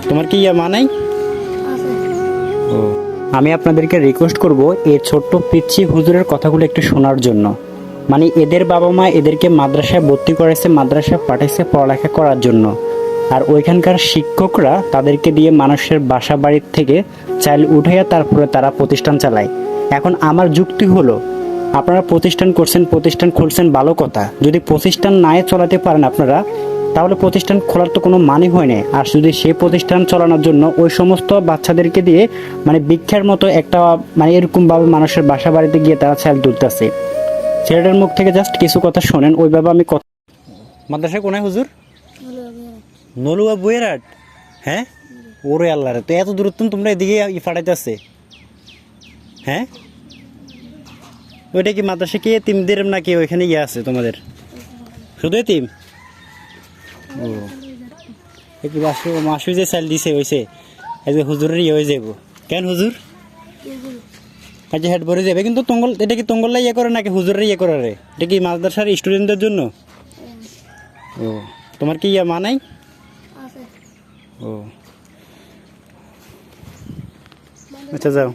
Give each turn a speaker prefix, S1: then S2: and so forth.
S1: তোমার কি মা নাই? ও, আমি আপনাদেরকে রিকোয়েস্ট করব এই ছোট্ট পিচ্ছি হুজুরের কথাগুলো একটু শোনার জন্য। মানে এদের বাবা মা এদেরকে মাদ্রাসায় ভর্তি করেছে, মাদ্রাসায় পাঠাইছে পড়ালেখা করার জন্য। আর ওইখানকার শিক্ষকরা তাদেরকে দিয়ে মানুষের বাসা বাড়ির থেকে চাইল উঠাইয়া তারপরে তারা প্রতিষ্ঠান চালায়। এখন আমার যুক্তি হলো, আপনারা প্রতিষ্ঠান করছেন, প্রতিষ্ঠান খুলছেন, ভালো কথা। যদি প্রতিষ্ঠান নাই চালাতে পারেন আপনারা, তাহলে প্রতিষ্ঠান খোলার তো কোনো মানে হয় না। আর যদি সেই প্রতিষ্ঠান চালানোর জন্য ওই সমস্ত বাচ্চাদেরকে দিয়ে মানে ভিক্ষার মতো একটা মানে এরকমভাবে মানুষের বাসা বাড়িতে গিয়ে তারা চাইল তুলতেছে, ছেলেটার মুখ থেকে জাস্ট কিছু কথা শোনেন। ওইভাবে আমি কথা মাদ্রাসায় কোনায় হুজুর? নলুয়া বুয়েরহাট। হ্যাঁ, ওরে আল্লাহ রে, তো এত দূরত্ব তোমরা এদিকে ফাটাইতেছে? হ্যাঁ, ওইটা কি মাদ্রাসা কি এতিমদের নাকি ওইখানে আছে তোমাদের? শুধু এতিম? ও, একটু মাসু যে চাল দিছে হয়েছে আজকে হুজুরের হয়ে যাবো। কেন হুজুর? আচ্ছা, হেড ভরে যাবে কিন্তু তঙ্গল, এটা কি তঙ্গলরা করে নাকি হুজুরের করে রে? এটা কি মাদ্রাসার স্টুডেন্টদের জন্য? ও, তোমার কি মা নাই? ও, আচ্ছা যাও।